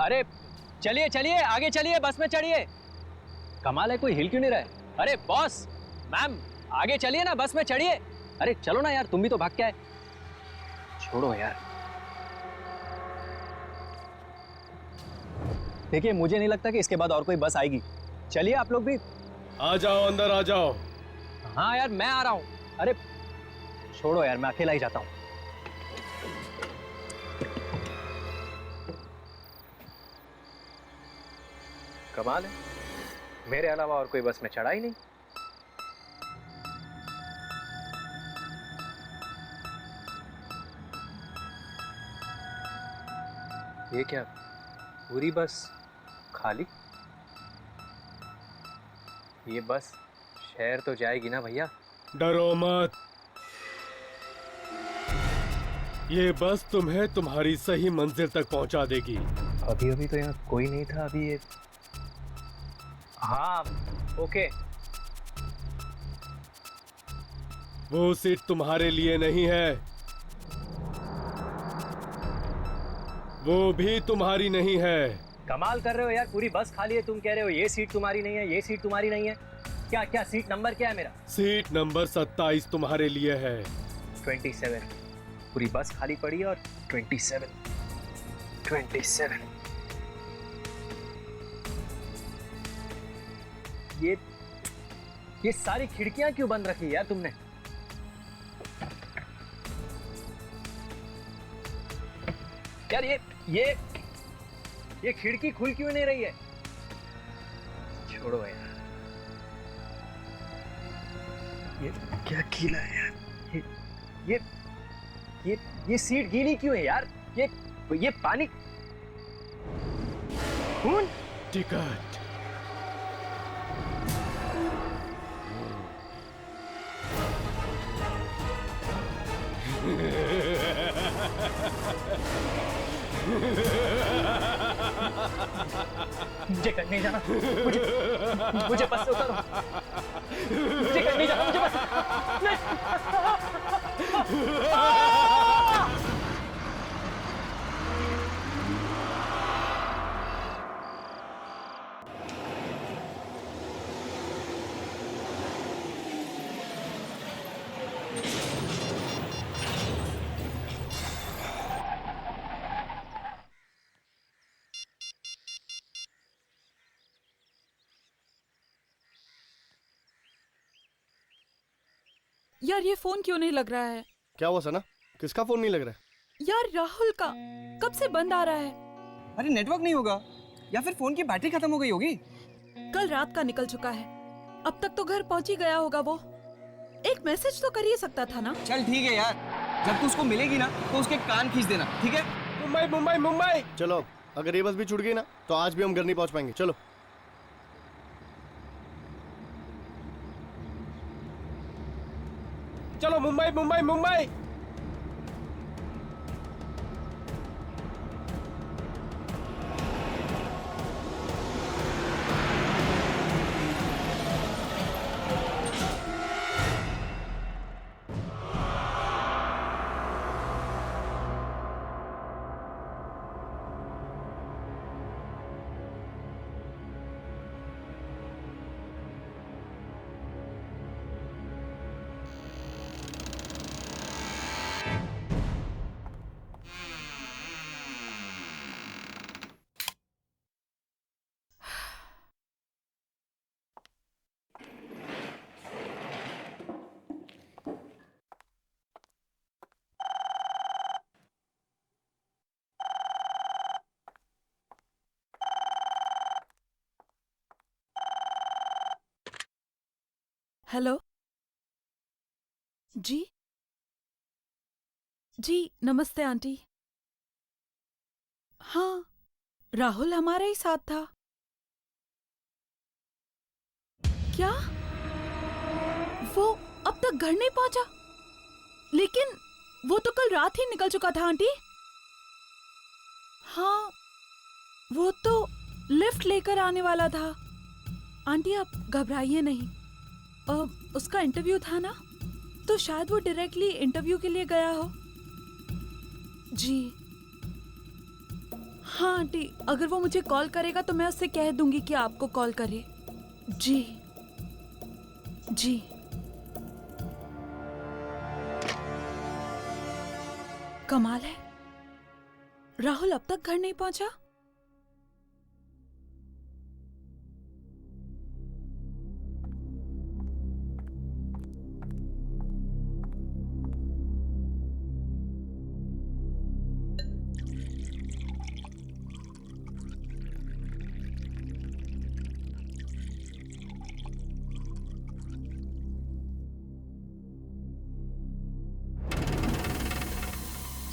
अरे चलिए चलिए, आगे चलिए, बस में चढ़िए। कमाल है, कोई हिल क्यों नहीं रहा है? अरे बॉस, मैम, आगे चलिए ना, बस में चढ़िए। अरे चलो ना यार, तुम भी तो भाग के आए। छोड़ो यार। देखिए, मुझे नहीं लगता कि इसके बाद और कोई बस आएगी। चलिए आप लोग भी। आ जाओ, अंदर आ जाओ। हाँ यार, मैं आ रहा हूँ। अरे छोड़ो यार, मैं अकेला ही जाता हूँ। कमाल है, मेरे अलावा और कोई बस में चढ़ा ही नहीं। ये क्या, पूरी बस खाली? ये बस शहर तो जाएगी ना भैया? डरो मत, ये बस तुम्हें तुम्हारी सही मंजिल तक पहुंचा देगी। अभी अभी तो यहाँ कोई नहीं था। अभी ये, हाँ ओके। वो सीट तुम्हारे लिए नहीं है, वो भी तुम्हारी नहीं है। कमाल कर रहे हो यार, पूरी बस खाली है, तुम कह रहे हो ये सीट तुम्हारी नहीं है, ये सीट तुम्हारी नहीं है। क्या क्या सीट नंबर क्या है मेरा? सीट नंबर 27 तुम्हारे लिए है। 27। पूरी बस खाली पड़ी है और 27। ये सारी खिड़कियां क्यों बंद रखी यार तुमने? यार ये खिड़की खुल क्यों नहीं रही है? छोड़ो यार, ये क्या गीला है यार? ये सीट गीली क्यों है यार? ये पानी, खून। टिकट। मुझे कहीं नहीं जाना, मुझे बस से उतारो। मुझे कहीं नहीं जाना, मुझे बस यार ये फोन क्यों नहीं लग रहा है? क्या हुआ सना? किसका फोन नहीं लग रहा है? यार राहुल का कब से बंद आ रहा है। अरे नेटवर्क नहीं होगा या फिर फोन की बैटरी खत्म हो गई होगी। कल रात का निकल चुका है, अब तक तो घर पहुंच ही गया होगा वो। एक मैसेज तो कर ही सकता था ना। चल ठीक है यार, जब तू उसको मिलेगी ना तो उसके कान खींच देना, ठीक है? मुंबई मुंबई मुंबई। चलो, अगर ये बस भी छूट गई ना तो आज भी हम घर नहीं पहुंच पाएंगे। चलो। चलो, मुंबई मुंबई मुंबई। हेलो जी। जी नमस्ते आंटी। हाँ, राहुल हमारे ही साथ था। क्या वो अब तक घर नहीं पहुंचा? लेकिन वो तो कल रात ही निकल चुका था आंटी। हाँ, वो तो लिफ्ट लेकर आने वाला था। आंटी आप घबराइए नहीं, उसका इंटरव्यू था ना, तो शायद वो डायरेक्टली इंटरव्यू के लिए गया हो। जी हाँ आंटी, अगर वो मुझे कॉल करेगा तो मैं उससे कह दूंगी कि आपको कॉल करे। जी जी। कमाल है, राहुल अब तक घर नहीं पहुंचा।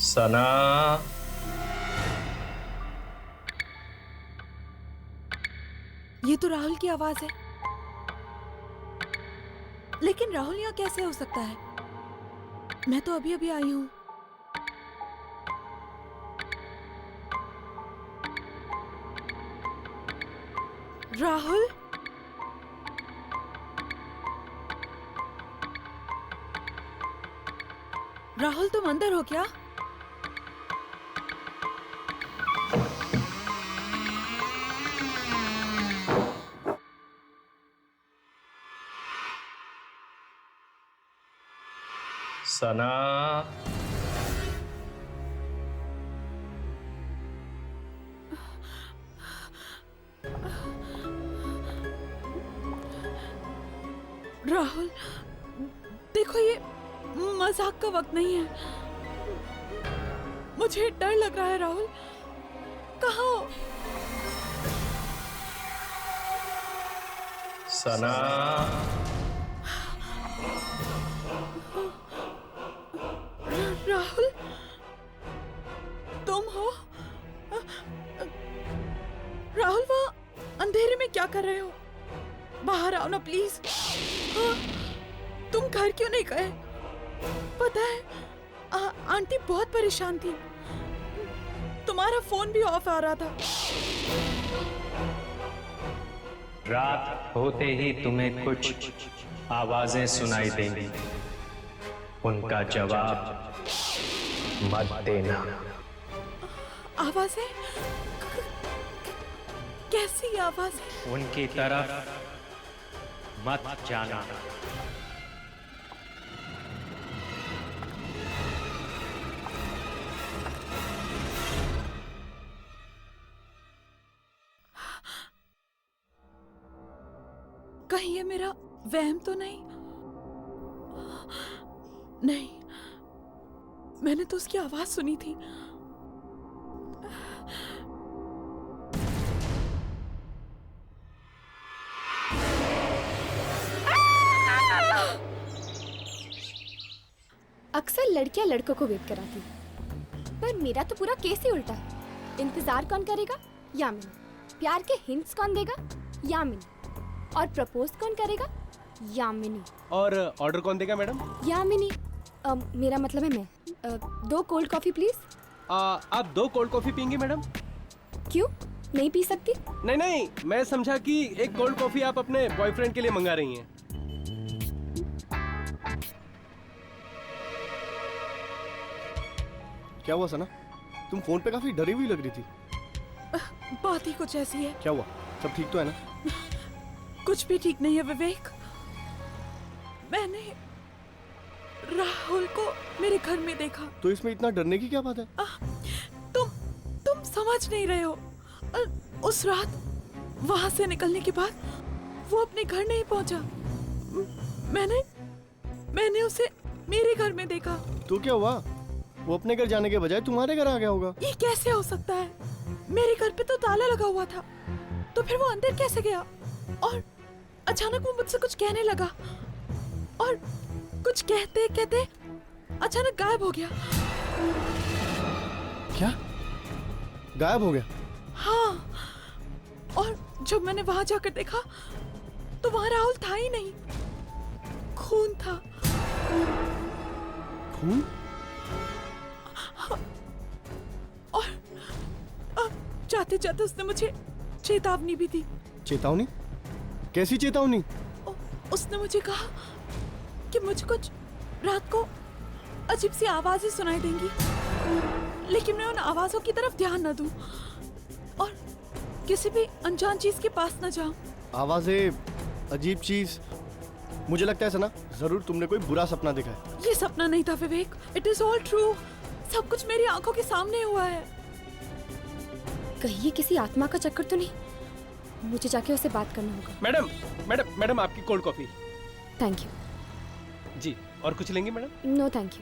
सना, ये तो राहुल की आवाज है, लेकिन राहुल यहाँ कैसे हो सकता है? मैं तो अभी अभी आई हूँ। राहुल, राहुल तुम अंदर हो क्या? सना, राहुल देखो, ये मजाक का वक्त नहीं है। मुझे डर लग रहा है। राहुल कहाँ हो? सना, राहुल तुम हो? राहुल वहाँ अंधेरे में क्या कर रहे हो? बाहर आओ ना प्लीज। तुम घर क्यों नहीं गए? पता है आंटी बहुत परेशान थी। तुम्हारा फोन भी ऑफ आ रहा था। रात होते ही तुम्हें कुछ आवाजें सुनाई देंगी, उनका जवाब मत देना। आवाजें? कैसी आवाजें? उनकी तरफ मत जाना। कहीं ये मेरा वहम तो नहीं? नहीं, मैंने तो उसकी आवाज सुनी थी। अक्सर लड़कियां लड़कों को वेट कराती, पर मेरा तो पूरा केस ही उल्टा है। इंतजार कौन करेगा? यामिनी। प्यार के हिंट्स कौन देगा? यामिनी। और प्रपोज कौन करेगा? यामिनी। और ऑर्डर कौन देगा मैडम? यामिनी। मेरा मतलब है मैं। 2 कोल्ड कॉफी प्लीज। आप 2 कोल्ड कॉफी पियेंगी मैडम? क्यों, नहीं पी सकती? नहीं नहीं, मैं समझा कि एक कोल्ड कॉफी आप अपने बॉयफ्रेंड के लिए मंगा रही हैं। क्या हुआ सना? तुम फोन पे काफी डरी हुई लग रही थी। बात ही कुछ ऐसी है। क्या हुआ? सब ठीक तो है ना? कुछ भी ठीक नहीं है विवेक। मैंने राहुल को मेरे घर में देखा। तो इसमें इतना डरने की क्या बात है? तुम समझ नहीं रहे हो। उस रात वहां से निकलने के बाद वो अपने घर नहीं पहुंचा। मैंने उसे मेरे घर में देखा। तो क्या हुआ? वो अपने घर जाने के बजाय तुम्हारे घर आ गया होगा। ये कैसे हो सकता है? मेरे घर पे तो ताला लगा हुआ था, तो फिर वो अंदर कैसे गया? और अचानक वो मुझसे कुछ कहने लगा और कुछ कहते कहते अचानक गायब हो गया। क्या? गायब हो गया? हाँ, और जब मैंने वहां जाकर देखा तो वहां राहुल था ही नहीं, खून था। खून? और जाते जाते उसने मुझे चेतावनी भी दी। चेतावनी? कैसी चेतावनी? उसने मुझे कहा कि मुझे कुछ रात को अजीब सी आवाजें सुनाई देंगी, लेकिन मैं उन आवाजों की तरफ ध्यान न दूं। किसी भी अनजान चीज के पास न जाऊं। आवाजें, अजीब चीज। मुझे लगता है सना, जरूर तुमने कोई बुरा सपना देखा है। ये सपना नहीं था विवेक, इट इज ऑल ट्रू। सब कुछ मेरी आंखों के सामने हुआ है। कहीं ये किसी आत्मा का चक्कर तो नहीं? मुझे जाके उससे बात करना होगा। मैडम मैडम मैडम, आपकी कोल्ड कॉफी। Thank you. जी, और कुछ लेंगे madam? No thank you.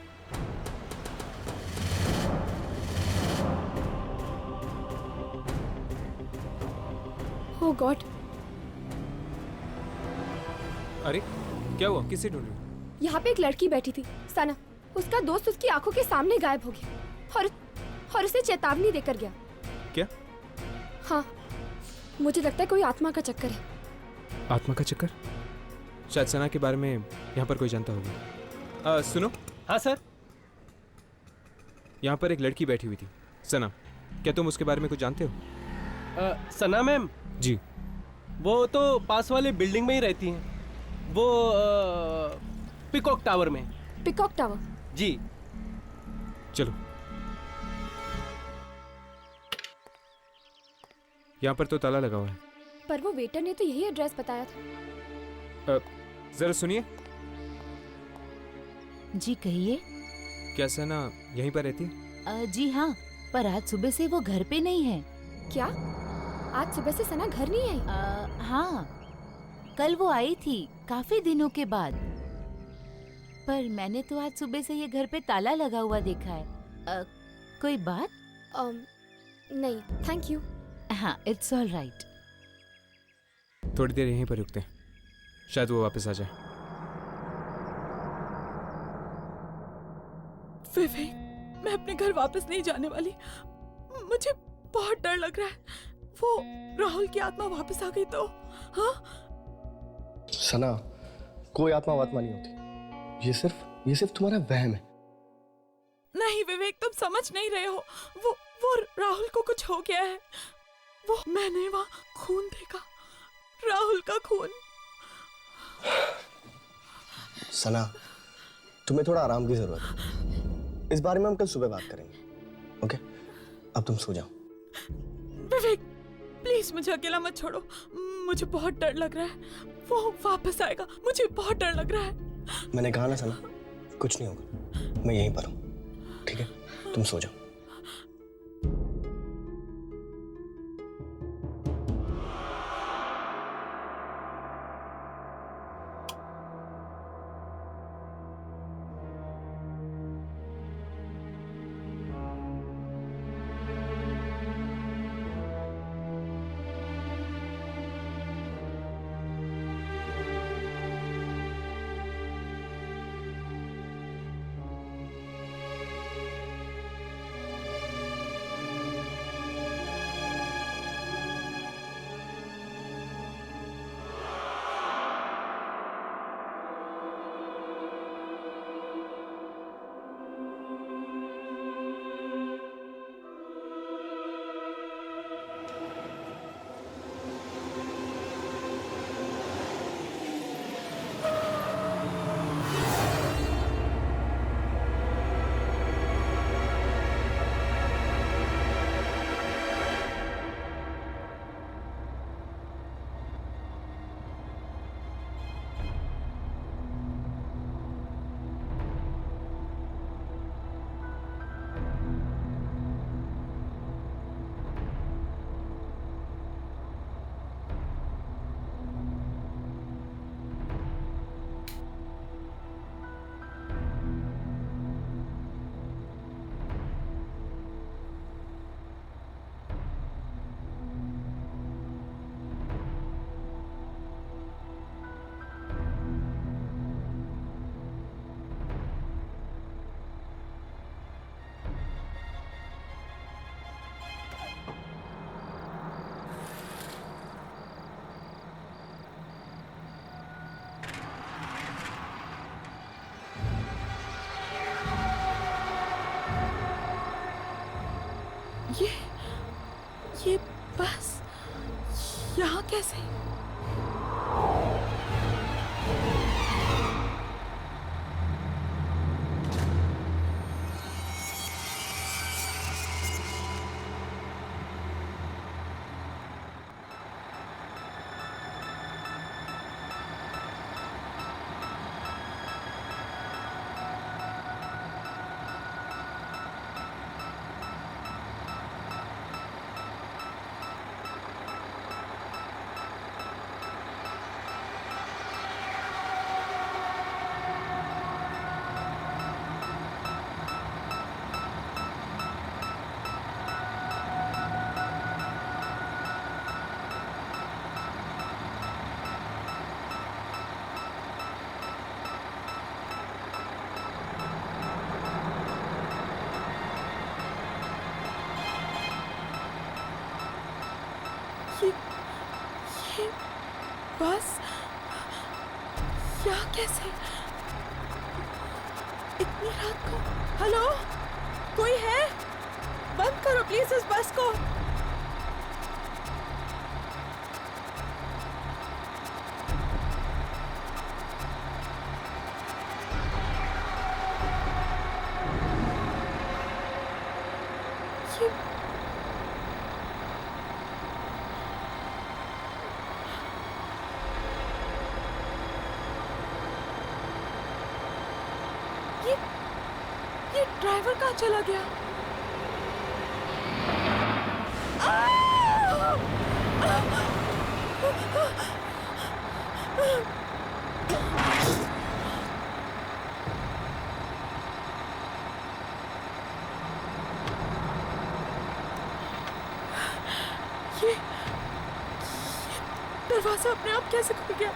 Oh god, अरे क्या हुआ? किसे ढूंढ रही हो? यहाँ पे एक लड़की बैठी थी, सना। उसका दोस्त उसकी आंखों के सामने गायब हो गया और उसे चेतावनी देकर गया। क्या? हाँ, मुझे लगता है कोई आत्मा का चक्कर है। आत्मा का चक्कर? शायद सना के बारे में यहाँ पर कोई जानता होगा। सुनो। हाँ सर। यहाँ पर एक लड़की बैठी हुई थी, सना। क्या तुम उसके बारे में कुछ जानते हो? सना मैम? जी। वो तो पास वाले बिल्डिंग में ही रहती हैं। वो पिकॉक टावर में। Peacock tower? जी। चलो। यहाँ पर तो ताला लगा हुआ है। पर वो वेटर ने तो यही एड्रेस बताया था। जरा सुनिए। जी कहिए। क्या सना यहीं पर रहती है? जी हाँ, पर आज सुबह से वो घर पे नहीं है। क्या? आज सुबह से सना घर नहीं आई? हाँ, कल वो आई थी काफी दिनों के बाद, पर मैंने तो आज सुबह से ये घर पे ताला लगा हुआ देखा है। कोई बात? नहीं, थैंक यू। हाँ, इट्स ऑल राइट। थोड़ी देर यहीं पर रुकते हैं, शायद वो वापस आ जाए। विवेक, मैं अपने घर वापस नहीं जाने वाली। मुझे बहुत डर लग रहा है। वो राहुल की आत्मा वापस आ गई तो? हाँ? सना, कोई आत्मा वात्मा नहीं होती। ये सिर्फ तुम्हारा वहम है। नहीं विवेक, तुम समझ नहीं रहे हो। वो राहुल को कुछ हो गया है। वो मैंने वहाँ खून देखा, राहुल का खून। सना, तुम्हें थोड़ा आराम की जरूरत है। इस बारे में हम कल सुबह बात करेंगे। ओके, अब तुम सो जाओ। विवेक, प्लीज मुझे अकेला मत छोड़ो। मुझे बहुत डर लग रहा है। वो वापस आएगा, मुझे बहुत डर लग रहा है। मैंने कहा ना सना, कुछ नहीं होगा। मैं यहीं पर हूँ, ठीक है? तुम सो जाओ। बस या कैसे? इतनी रात को? हेलो, कोई है? बंद करो प्लीज इस बस को। ये ड्राइवर कहाँ चला गया? ये दरवाजा अपने आप कैसे खुल गया?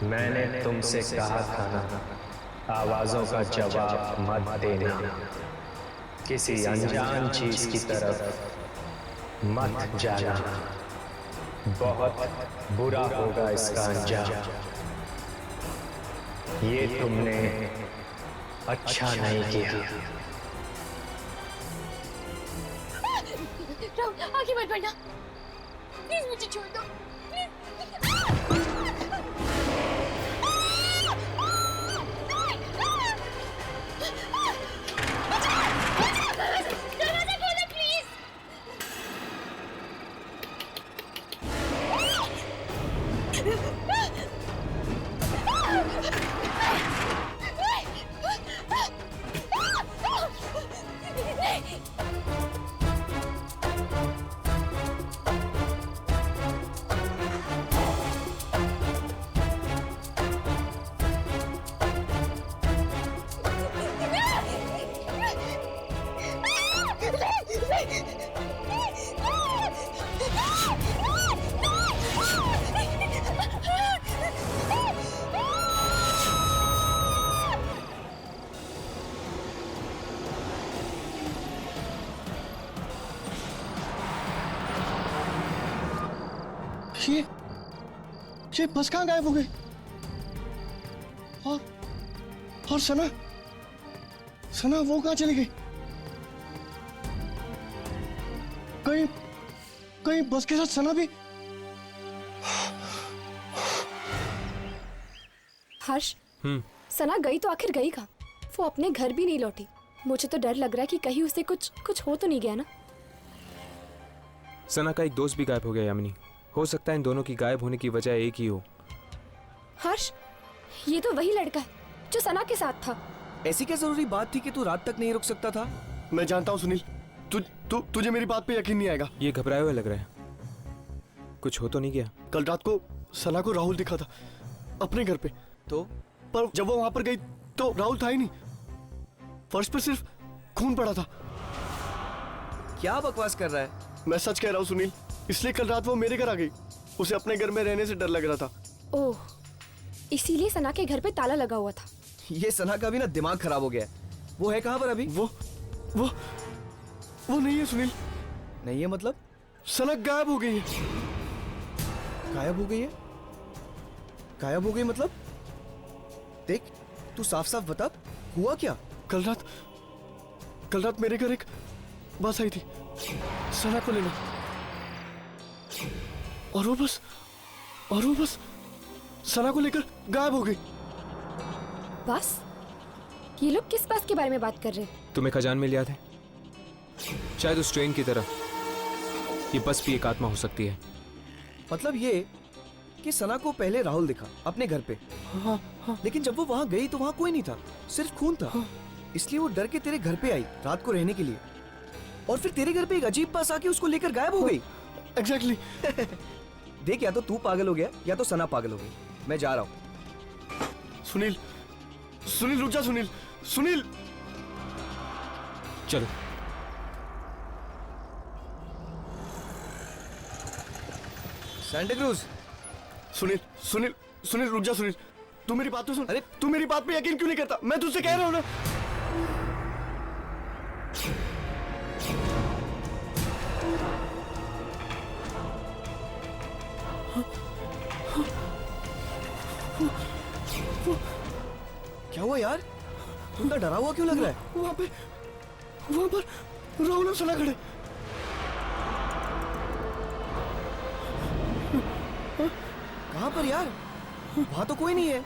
मैंने तुमसे कहा था ना, आवाजों का जवाब मत देना, किसी अनजान चीज की तरफ मत जाना, बहुत बुरा होगा इसका अंजाम। ये तुमने अच्छा नहीं किया। राहुल, आगे मत बढ़ना, प्लीज मुझे छोड़ दो, ये बस कहाँ गायब हो गई? और सना वो कहाँ चली गई? कहीं बस के साथ सना भी? हर्ष, सना गई तो आखिर गई कहाँ? वो अपने घर भी नहीं लौटी। मुझे तो डर लग रहा है कि कहीं उसे कुछ हो तो नहीं गया ना। सना का एक दोस्त भी गायब हो गया यामिनी। हो सकता है इन दोनों की गायब होने की वजह एक ही हो। हर्ष, ये तो वही लड़का है जो सना के साथ था। ऐसी क्या जरूरी बात थी कि तू रात तक नहीं रुक सकता था? मैं जानता हूँ सुनील, तुझे मेरी बात पे यकीन नहीं आएगा। ये घबराए हुए लग रहा है, कुछ हो तो नहीं गया? कल रात को सना को राहुल दिखा था अपने घर पे, तो पर जब वो वहां पर गई तो राहुल था ही नहीं। फर्श पे सिर्फ खून पड़ा था। क्या बकवास कर रहा है? मैं सच कह रहा हूँ सुनील, इसलिए कल रात वो मेरे घर आ गई। उसे अपने घर में रहने से डर लग रहा था। ओह, इसीलिए सना के घर पे ताला लगा हुआ था। ये सना का भी ना दिमाग खराब हो गया है। वो है कहाँ पर अभी? वो नहीं है सुनील। नहीं है मतलब? सना गायब हो गई है। गायब हो गई है? गायब हो गई मतलब? देख, तू साफ साफ बता, हुआ क्या? कल रात मेरे घर एक बस आई थी सना को लेना, और वो बस सना को लेकर गायब हो गई। बस? ये लोग किस बस के बारे में बात कर रहे हैं? तुम्हें खजान में याद है, शायद उस ट्रेन की तरह ये बस भी एक आत्मा हो सकती है। मतलब ये कि सना को पहले राहुल दिखा अपने घर पे, लेकिन जब वो वहां गई तो वहां कोई नहीं था, सिर्फ खून था। इसलिए वो डर के तेरे घर पे आई रात को रहने के लिए, और फिर तेरे घर पे एक अजीब बस आके उसको लेकर गायब हो गई। एग्जैक्टली। देख, या तो तू पागल हो गया या तो सना पागल हो गई। मैं जा रहा हूँ। सुनील रुक जा। सुनील चलो। Santa cruise. सुनील रुक जा। सुनील, तू मेरी बात तो सुन। अरे तू मेरी बात पे यकीन क्यों नहीं करता? मैं तुझसे कह रहा हूं ना। क्या हुआ यार? तुम डरा हुआ क्यों लग रहा है? वहां पर राहुल और सना खड़े। कहां पर यार? वहां तो कोई नहीं है।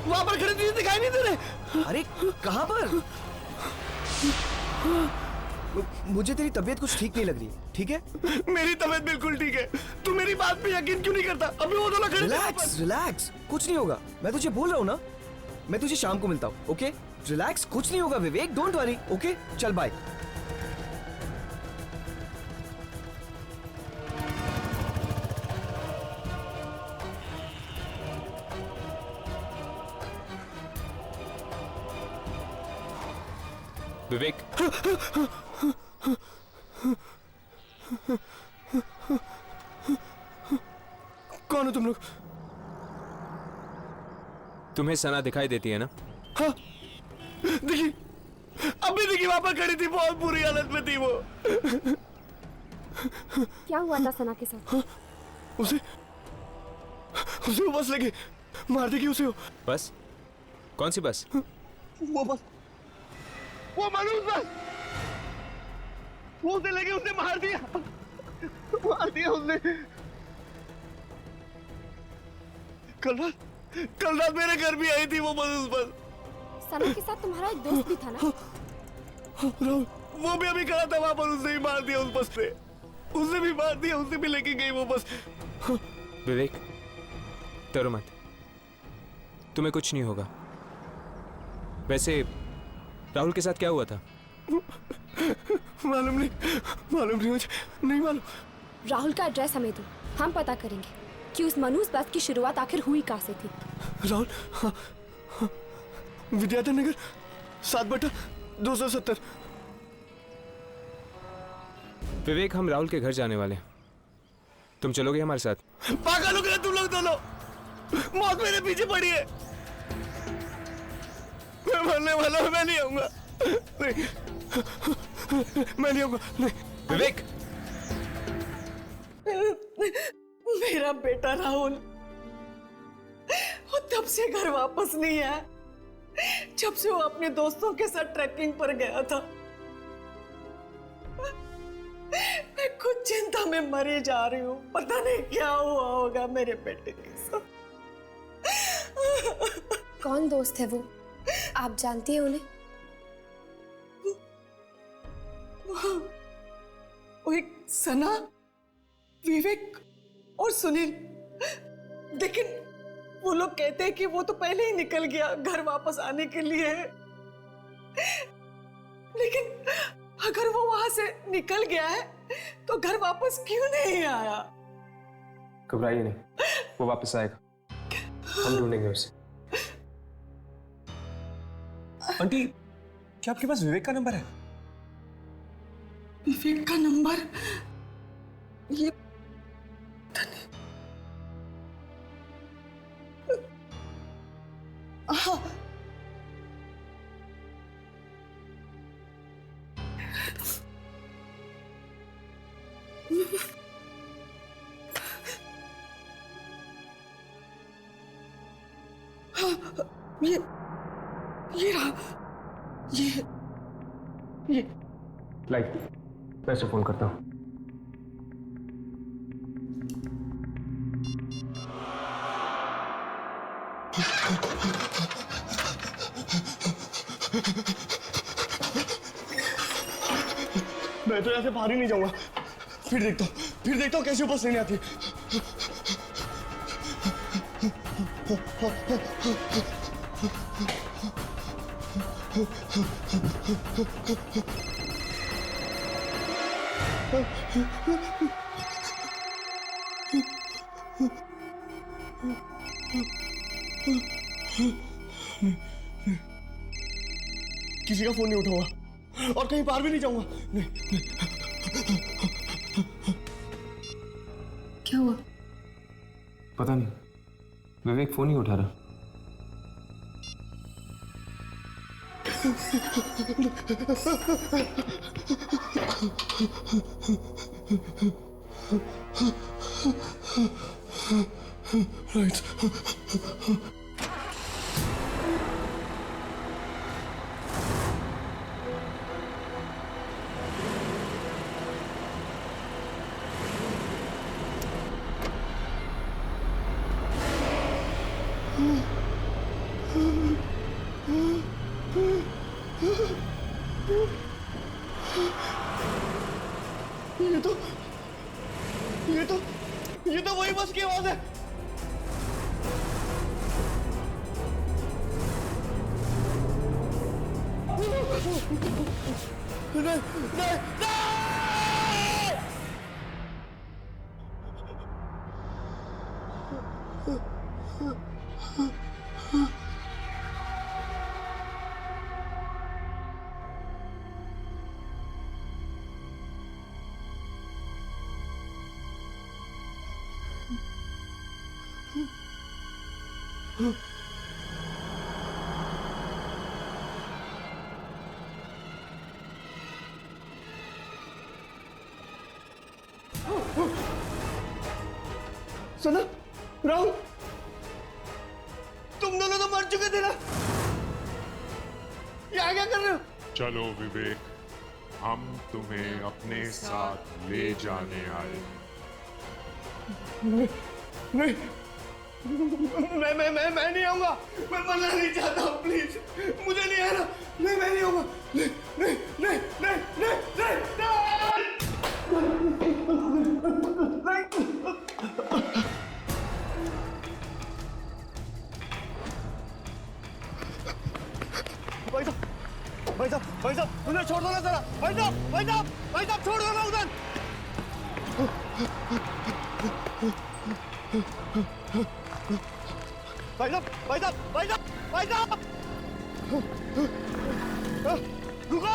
वहां पर खड़े तुझे दिखाई नहीं दे रहे? अरे कहां पर? मुझे तेरी तबीयत कुछ ठीक नहीं लग रही, ठीक है? मेरी तबीयत बिल्कुल ठीक है। तू मेरी बात पे यकीन क्यों नहीं करता? अभी वो दोनों खड़े। रिलैक्स, कुछ नहीं होगा। मैं तुझे बोल रहा हूँ ना, मैं तुझे शाम को मिलता हूँ, ओके? रिलैक्स, कुछ नहीं होगा विवेक, डोंट वरी, ओके? चल बाय। विवेक, कौन हो तुम लोग? तुम्हें सना दिखाई देती है ना? हाँ, देखी, अभी देखी, वहां पर खड़ी थी, बहुत बुरी हालत में थी वो। क्या हुआ था सना के साथ? उसे वो बस लगे, मार देगी उसे वो। बस? कौन सी बस? वो बस, वो मनुष्य बस, वो उसे लगे, उसने मार दिया उसने। कल रात मेरे घर भी आई थी वो मनुष्य बस। सना के साथ तुम्हारा एक दोस्त भी था ना? राहुल, वो भी अभी खड़ा था वहां पर, उसने ही मार दिया उस बस पे। उसने भी मार दिया, उसे भी लेके गई वो बस। विवेक, डरो मत, तुम्हें कुछ नहीं होगा। वैसे राहुल के साथ क्या हुआ था? मालूम नहीं मुझे, नहीं मालूम। राहुल का एड्रेस हमें दो, हम पता करेंगे कि उस मनुष्य बस की शुरुआत आखिर हुई कहाँ से थी। राहुल, विद्याधर नगर 7/270। विवेक, हम राहुल के घर जाने वाले हैं, तुम चलोगे हमारे साथ? पागल हो गए तुम लोग दोनों, मौत मेरे पीछे पड़ी है। मैं मरने वाला हूं, मैं नहीं आऊंगा। नहीं, मैं नहीं आऊंगा, नहीं। विवेक, मेरा बेटा राहुल वो तब से घर वापस नहीं आया जब से वो अपने दोस्तों के साथ ट्रैकिंग पर गया था। मैं खुद चिंता में मरी जा रही हूँ, पता नहीं क्या हुआ होगा मेरे बेटे के साथ। कौन दोस्त है वो? आप जानती हैं उन्हें? वो एक सना, विवेक और सुनील। लेकिन वो लोग कहते हैं कि वो तो पहले ही निकल गया घर वापस आने के लिए। लेकिन अगर वो वहां से निकल गया है तो घर वापस क्यों नहीं आया? घबराइए नहीं, वो वापस आएगा, हम ढूंढेंगे उसे। आंटी, क्या आपके पास विवेक का नंबर है? विवेक का नंबर? ये हाँ ये रहा ये लाइक पैसे फोन करता हूँ। मैं तो यहाँ से बाहर ही नहीं जाऊंगा। फिर देखता हूँ कैसे ऊपर से नहीं आती। किसी का फोन नहीं उठाऊंगा और कहीं बाहर भी नहीं जाऊंगा। नहीं। क्या हुआ? पता नहीं, विवेक फोन ही उठा रहा। राइट। ये तो वही बस की आवाज है। नहीं, नहीं, नहीं! सना, राहुल, तुम दोनों तो मर चुके थे ना? यहाँ क्या कर रहे हो? चलो विवेक, हम तुम्हें अपने साथ ले जाने आए। नहीं, मैं नहीं आऊंगा। मैं मरना नहीं चाहता हूँ, प्लीज मुझे नहीं आना। नहीं, मैं नहीं आऊंगा। नहीं, नहीं, नहीं, नहीं, नहीं, नहीं, भाई साहब, उधर छोड़ दो ना जरा। भाई साहब, छोड़ दो ना उधर। भाई साहब, रुको।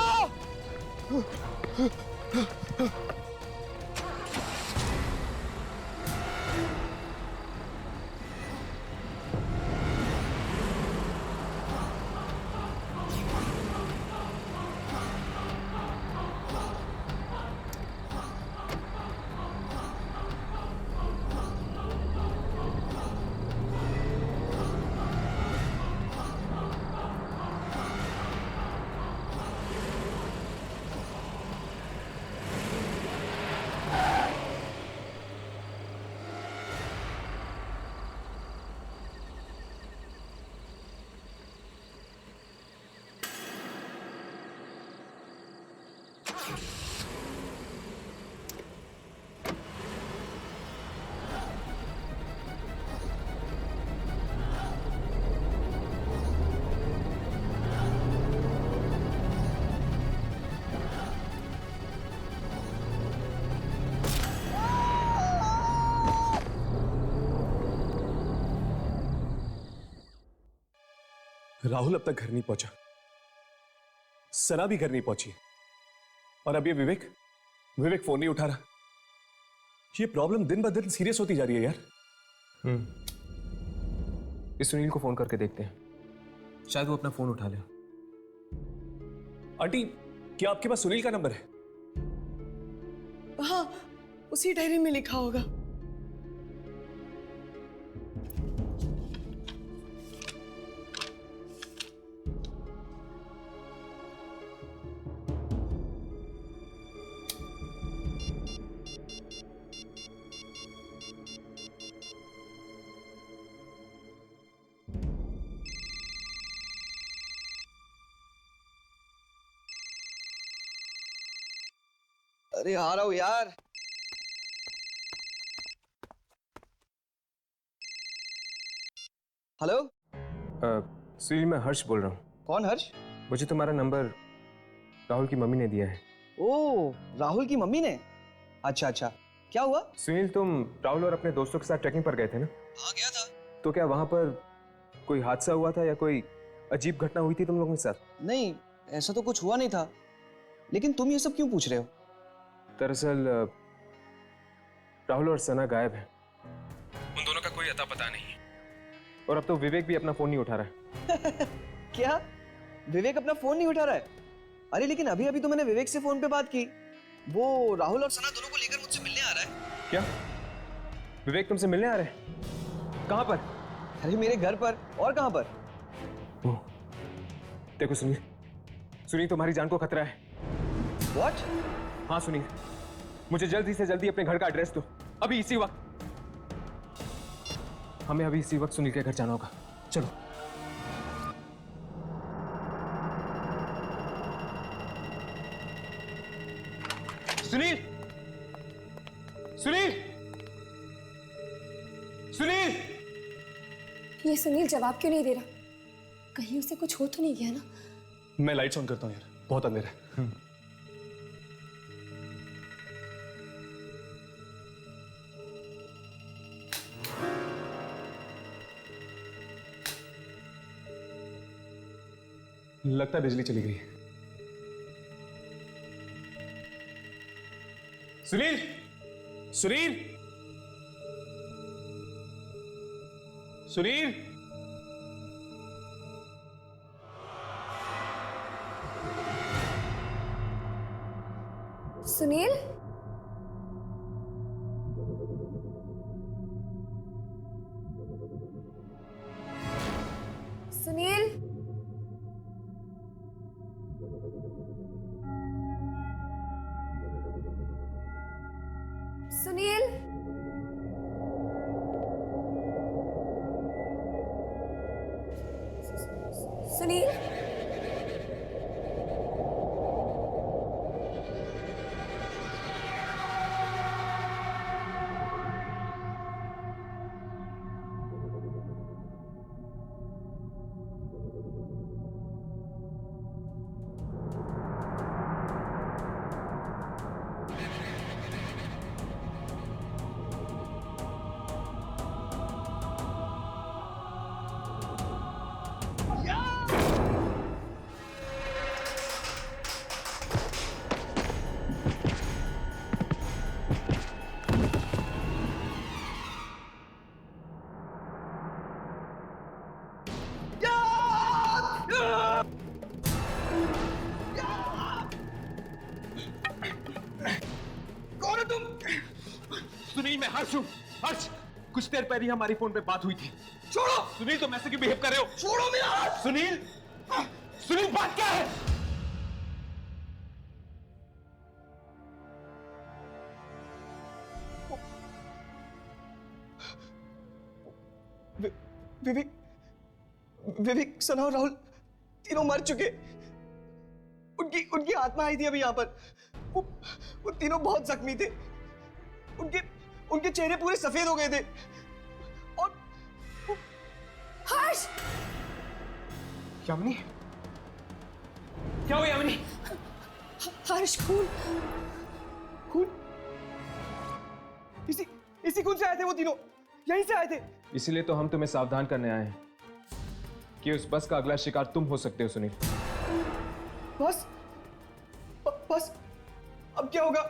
राहुल अब तक घर नहीं पहुंचा, सना भी घर नहीं पहुंची, और अब ये विवेक फोन नहीं उठा रहा। ये प्रॉब्लम दिन ब दिन सीरियस होती जा रही है यार। इस सुनील को फोन करके देखते हैं, शायद वो अपना फोन उठा ले। आंटी, क्या आपके पास सुनील का नंबर है? हाँ, उसी डायरी में लिखा होगा। अरे आ रहा हूँ यार। हेलो, सुनील, मैं हर्ष बोल रहा हूँ। कौन हर्ष? मुझे तुम्हारा नंबर राहुल की मम्मी ने दिया है। ओ, राहुल की मम्मी ने? अच्छा अच्छा, क्या हुआ? सुनील, तुम राहुल और अपने दोस्तों के साथ ट्रैकिंग पर गए थे ना? हाँ, गया था। तो क्या वहां पर कोई हादसा हुआ था या कोई अजीब घटना हुई थी तुम लोगों के साथ? नहीं, ऐसा तो कुछ हुआ नहीं था, लेकिन तुम ये सब क्यों पूछ रहे हो? दरअसल राहुल और सना गायब हैं। उन दोनों का कोई अता पता नहीं है, और अब तो विवेक भी अपना फोन नहीं उठा रहा है। क्या विवेक अपना फोन नहीं उठा रहा है? अरे लेकिन अभी अभी तो मैंने विवेक से फोन पे बात की। वो राहुल और सना दोनों को लेकर मुझसे मिलने आ रहा है। क्या विवेक तुमसे मिलने आ रहे हैं? कहां पर? अरे मेरे घर पर। और कहां पर? देखो सुनील, सुनील तुम्हारी जान को खतरा है। What? हाँ सुनील, मुझे जल्दी से जल्दी अपने घर का एड्रेस दो, अभी इसी वक्त। हमें अभी इसी वक्त सुनील के घर जाना होगा। चलो। सुनील, सुनील, सुनील! ये सुनील जवाब क्यों नहीं दे रहा? कहीं उसे कुछ हो तो नहीं गया ना? मैं लाइट्स ऑन करता हूँ यार, बहुत अंधेरा है। लगता है बिजली चली गई। सुनील, सुनील, सुनील! सुनील? सुनील? सुनील? सुनील? कौन है तुम? सुनील, मैं हर्ष हूं। हर्ष, कुछ देर पहले हमारी फोन पे बात हुई थी। छोड़ो! सुनील, तुम ऐसे क्यों बिहेव कर रहे हो? छोड़ो मेरा हाथ! सुनील, सुनील, बात क्या है? विवेक, विवेक, सना और राहुल तीनों मर चुके। उनकी उनकी आत्मा आई थी अभी यहाँ पर। वो तीनों बहुत जख्मी थे। उनके चेहरे पूरे सफेद हो गए थे। और हर्ष! यामिनी, क्या हुआ यामिनी? हर्ष, खून! खून? इसी खून से आए थे वो तीनों, यहीं से आए थे। इसीलिए तो हम तुम्हें सावधान करने आए हैं कि उस बस का अगला शिकार तुम हो सकते हो सुनील। बस अब क्या होगा?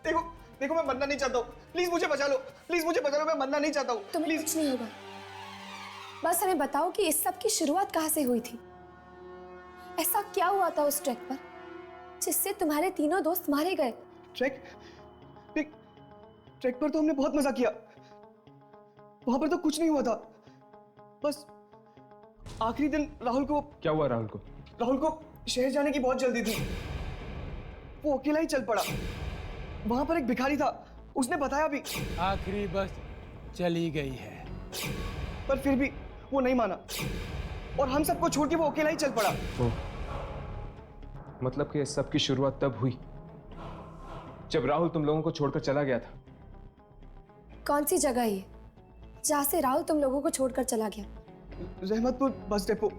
देखो, मैं मरना नहीं चाहता हूँ। प्लीज मुझे बचा लो, प्लीज मुझे बचा लो, मैं मरना नहीं चाहता हूँ। तुम्हें कुछ नहीं होगा। बस हमें बताओ कि इस सब की शुरुआत कहाँ से हुई थी? ऐसा क्या हुआ था उस ट्रैक पर जिससे तुम्हारे तीनों दोस्त मारे गए? ट्रैक पर तो हमने बहुत मजा किया, वहां पर तो कुछ नहीं हुआ था। बस आखिरी दिन राहुल को। क्या हुआ राहुल को? राहुल को शहर जाने की बहुत जल्दी थी, वो अकेला ही चल पड़ा। वहां पर एक भिखारी था, उसने बताया भी। आखिरी बस चली गई है, पर फिर भी वो नहीं माना और हम सबको छोड़ के वो अकेला ही चल पड़ा। मतलब कि सब की शुरुआत तब हुई जब राहुल तुम लोगों को छोड़कर चला गया था। कौन सी जगह है ये जहाँ से राहुल तुम लोगों को छोड़कर चला गया? Rahmatpur bus depot.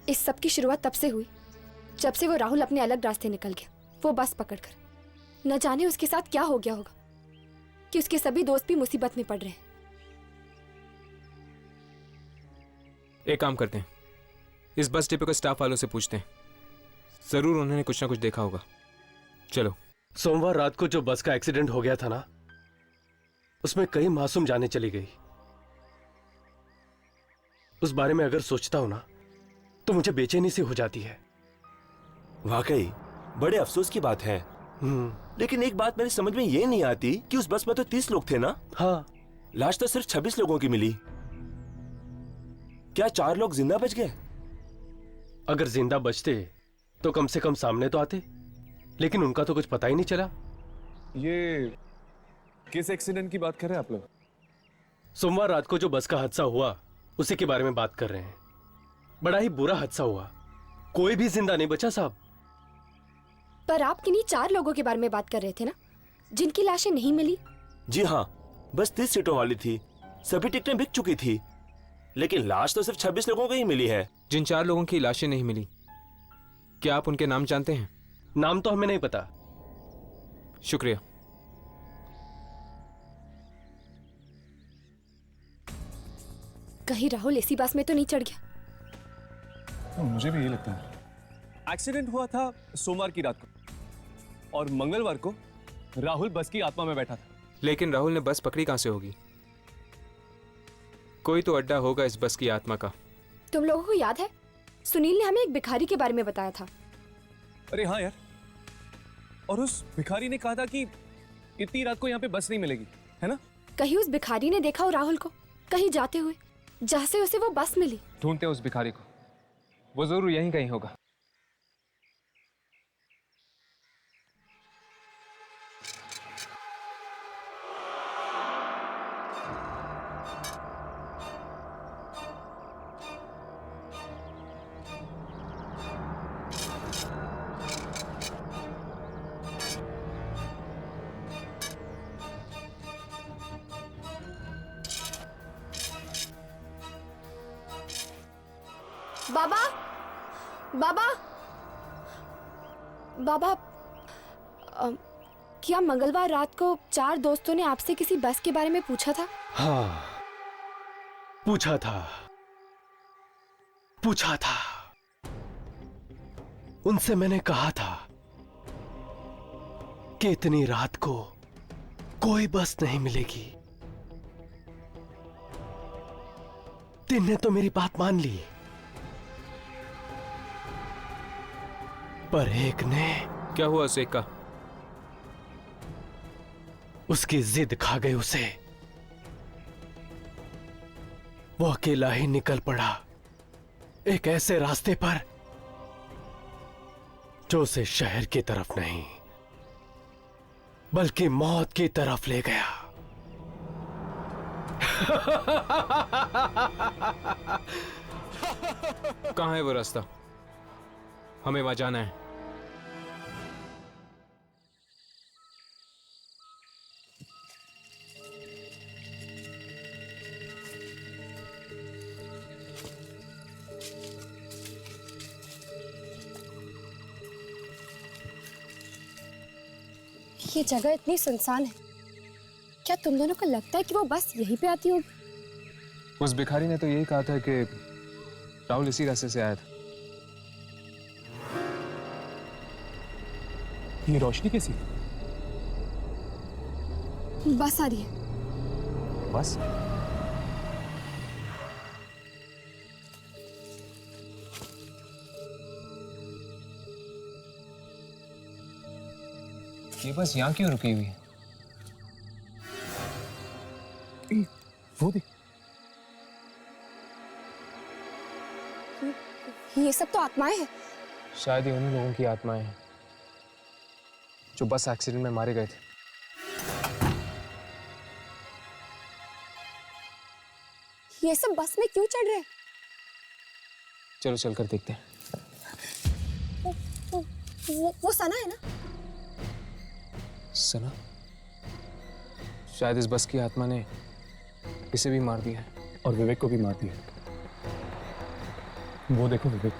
इस सब की शुरुआत तब से हुई जब से वो राहुल अपने अलग रास्ते निकल गया, वो बस पकड़कर। न जाने उसके साथ क्या हो गया होगा कि उसके सभी दोस्त भी मुसीबत में पड़ रहे हैं। एक काम करते हैं, इस बस डिपो के स्टाफ वालों से पूछते हैं, जरूर उन्होंने कुछ ना कुछ देखा होगा। चलो। सोमवार रात को जो बस का एक्सीडेंट हो गया था ना, उसमें कई मासूम जानें चली गई। उस बारे में अगर सोचता हूं ना तो मुझे बेचैनी सी हो जाती है। वाकई बड़े अफसोस की बात है। लेकिन एक बात मेरी समझ में ये नहीं आती कि उस बस में तो 30 लोग थे ना? हाँ। लाश तो सिर्फ 26 लोगों की मिली। क्या 4 लोग जिंदा बच गए? अगर जिंदा बचते तो कम से कम सामने तो आते, लेकिन उनका तो कुछ पता ही नहीं चला। ये किस एक्सीडेंट की बात कर रहे हैं आप लोग? सोमवार रात को जो बस का हादसा हुआ उसी के बारे में बात कर रहे हैं। बड़ा ही बुरा हादसा हुआ, कोई भी जिंदा नहीं बचा साहब। पर आप किन्हीं 4 लोगों के बारे में बात कर रहे थे ना, जिनकी लाशें नहीं मिली? जी हाँ, बस 30 सीटों वाली थी, सभी टिकटें बिक चुकी थी, लेकिन लाश तो सिर्फ 26 लोगों की ही मिली है। जिन 4 लोगों की लाशें नहीं मिली, क्या आप उनके नाम जानते हैं? नाम तो हमें नहीं पता। शुक्रिया। कहीं राहुल इसी बस में तो नहीं चढ़ गया? मुझे भी यही लगता है। एक्सीडेंट हुआ था सोमवार की रात को और मंगलवार को राहुल बस की आत्मा में बैठा था। लेकिन राहुल ने बस पकड़ी कहां से होगी? कोई तो अड्डा होगा इस बस की आत्मा का। तुम लोगों को याद है सुनील ने हमें एक भिखारी के बारे में बताया था? अरे हाँ यार, और उस भिखारी ने कहा था कि इतनी रात को यहाँ पे बस नहीं मिलेगी, है ना? कहीं उस भिखारी ने देखा हो राहुल को कहीं जाते हुए, जहाँ से उसे वो बस मिली? ढूंढते हैं उस भिखारी को, वो जरूर यहीं कहीं होगा। बाबा, बाबा, बाबा, क्या मंगलवार रात को 4 दोस्तों ने आपसे किसी बस के बारे में पूछा था? हाँ, पूछा था। उनसे मैंने कहा था कि इतनी रात को कोई बस नहीं मिलेगी। तीन ने तो मेरी बात मान ली, पर एक ने। क्या हुआ उसे का? उसकी जिद खा गई उसे। वो अकेला ही निकल पड़ा एक ऐसे रास्ते पर जो उसे शहर की तरफ नहीं बल्कि मौत की तरफ ले गया। कहां है वो रास्ता? हमें वहां जाना है। ये जगह इतनी सुनसान है, क्या तुम दोनों को लगता है कि वो बस यहीं पे आती होगी? उस भिखारी ने तो यही कहा था कि राहुल इसी रास्ते से आया था। ये रोशनी कैसी? बस आ रही है। बस ये बस यहाँ क्यों रुकी हुई है? वो देख, ये सब तो आत्माएं हैं। शायद ये उन्हीं लोगों की आत्माएं हैं जो बस एक्सीडेंट में मारे गए थे। ये सब बस में क्यों चढ़ रहे हैं? चलो चलकर देखते हैं। वो सना है ना? सना? शायद इस बस की आत्मा ने इसे भी मार दिया है। और विवेक को भी मार दिया। वो देखो विवेक,